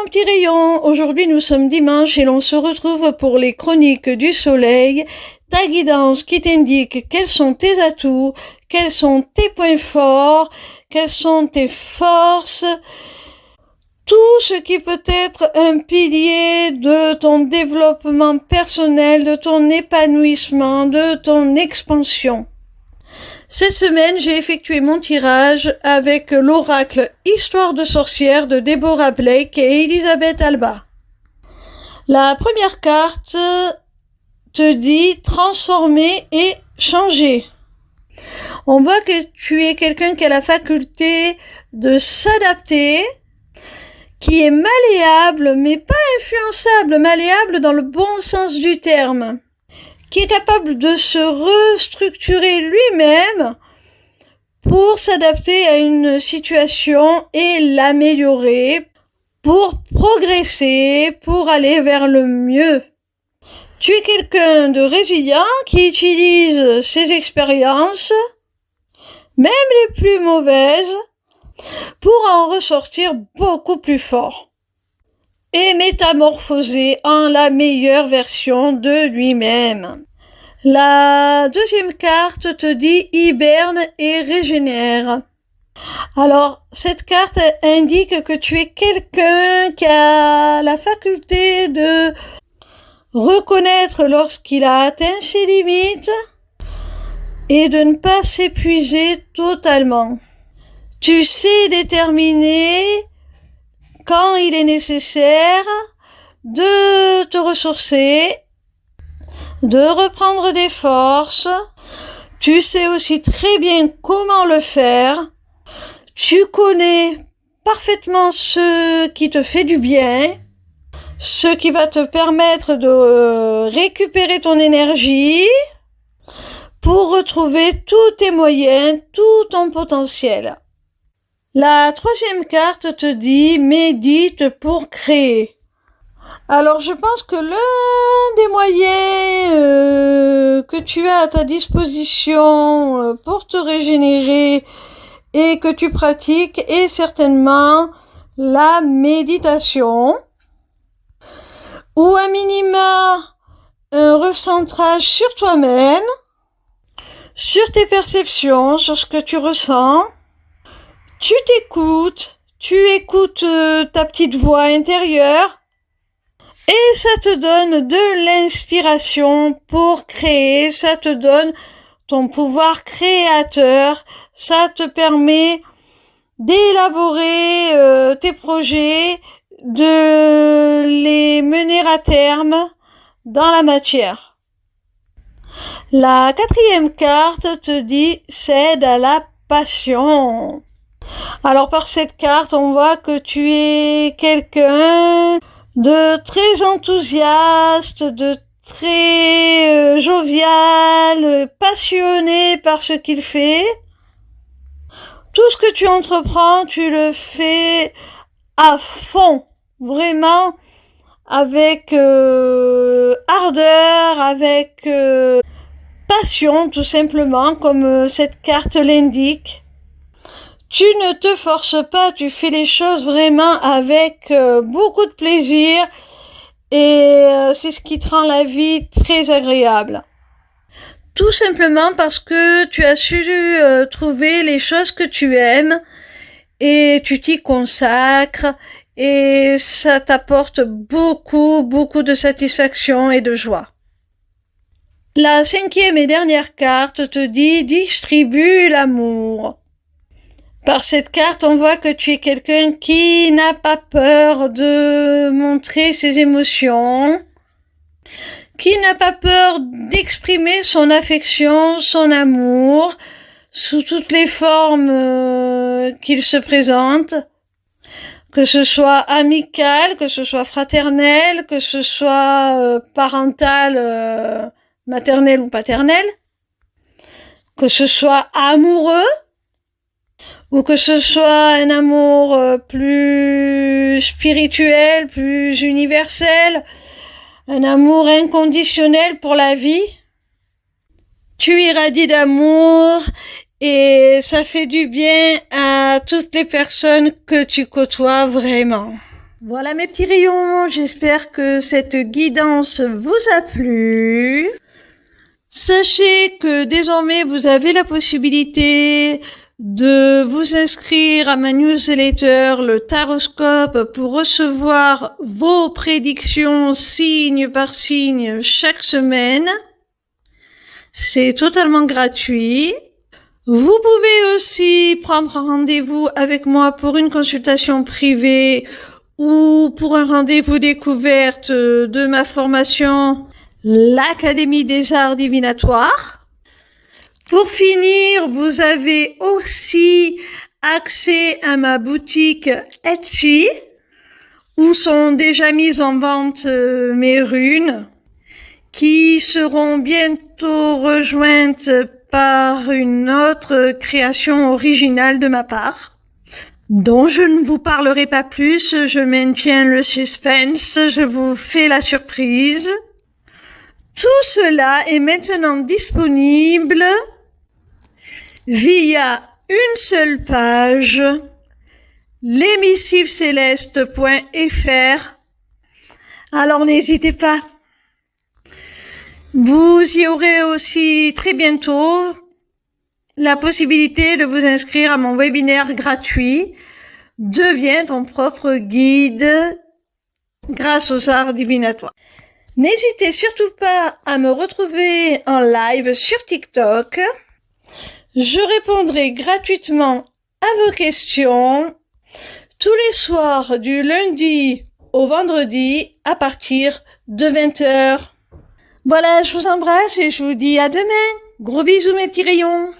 petit rayon. Aujourd'hui, nous sommes dimanche et l'on se retrouve pour les chroniques du soleil. Ta guidance qui t'indique quels sont tes atouts, quels sont tes points forts, quelles sont tes forces. Tout ce qui peut être un pilier de ton développement personnel, de ton épanouissement, de ton expansion. Cette semaine, j'ai effectué mon tirage avec l'oracle Histoire de sorcière de Deborah Blake et Elisabeth Alba. La première carte te dit transformer et changer. On voit que tu es quelqu'un qui a la faculté de s'adapter, qui est malléable, mais pas influençable, malléable dans le bon sens du terme, qui est capable de se restructurer lui-même pour s'adapter à une situation et l'améliorer, pour progresser, pour aller vers le mieux. Tu es quelqu'un de résilient qui utilise ses expériences, même les plus mauvaises, pour en ressortir beaucoup plus fort et métamorphosé en la meilleure version de lui-même. La deuxième carte te dit hiberne et régénère. Alors, cette carte indique que tu es quelqu'un qui a la faculté de reconnaître lorsqu'il a atteint ses limites et de ne pas s'épuiser totalement. Tu sais déterminer quand il est nécessaire de te ressourcer, de reprendre des forces. Tu sais aussi très bien comment le faire. Tu connais parfaitement ce qui te fait du bien, ce qui va te permettre de récupérer ton énergie pour retrouver tous tes moyens, tout ton potentiel. La troisième carte te dit « médite pour créer ». Alors je pense que l'un des moyens que tu as à ta disposition pour te régénérer et que tu pratiques est certainement la méditation ou à minima un recentrage sur toi-même, sur tes perceptions, sur ce que tu ressens. Tu t'écoutes, tu écoutes ta petite voix intérieure et ça te donne de l'inspiration pour créer, ça te donne ton pouvoir créateur, ça te permet d'élaborer tes projets, de les mener à terme dans la matière. La quatrième carte te dit cède à la passion. Alors par cette carte, on voit que tu es quelqu'un de très enthousiaste, de très jovial, passionné par ce qu'il fait. Tout ce que tu entreprends, tu le fais à fond, vraiment avec ardeur, avec passion tout simplement, comme cette carte l'indique. Tu ne te forces pas, tu fais les choses vraiment avec beaucoup de plaisir et c'est ce qui te rend la vie très agréable. Tout simplement parce que tu as su trouver les choses que tu aimes et tu t'y consacres et ça t'apporte beaucoup de satisfaction et de joie. La cinquième et dernière carte te dit « distribue l'amour ». Par cette carte, on voit que tu es quelqu'un qui n'a pas peur de montrer ses émotions, qui n'a pas peur d'exprimer son affection, son amour, sous toutes les formes qu'il se présente, que ce soit amical, que ce soit fraternel, que ce soit parental, maternel ou paternel, que ce soit amoureux, ou que ce soit un amour plus spirituel, plus universel, un amour inconditionnel pour la vie. Tu irradies d'amour et ça fait du bien à toutes les personnes que tu côtoies vraiment. Voilà mes petits rayons, j'espère que cette guidance vous a plu. Sachez que désormais vous avez la possibilité de vous inscrire à ma newsletter, le Taroscope, pour recevoir vos prédictions signe par signe chaque semaine. C'est totalement gratuit. Vous pouvez aussi prendre rendez-vous avec moi pour une consultation privée ou pour un rendez-vous découverte de ma formation, l'Académie des Arts Divinatoires. Pour finir, vous avez aussi accès à ma boutique Etsy, où sont déjà mises en vente mes runes, qui seront bientôt rejointes par une autre création originale de ma part, dont je ne vous parlerai pas plus, je maintiens le suspense, je vous fais la surprise. Tout cela est maintenant disponible via une seule page, l'émissivecéleste.fr. Alors n'hésitez pas. Vous y aurez aussi très bientôt la possibilité de vous inscrire à mon webinaire gratuit « Deviens ton propre guide grâce aux arts divinatoires ». N'hésitez surtout pas à me retrouver en live sur TikTok. Je répondrai gratuitement à vos questions tous les soirs du lundi au vendredi à partir de 20h. Voilà, je vous embrasse et je vous dis à demain. Gros bisous mes petits rayons.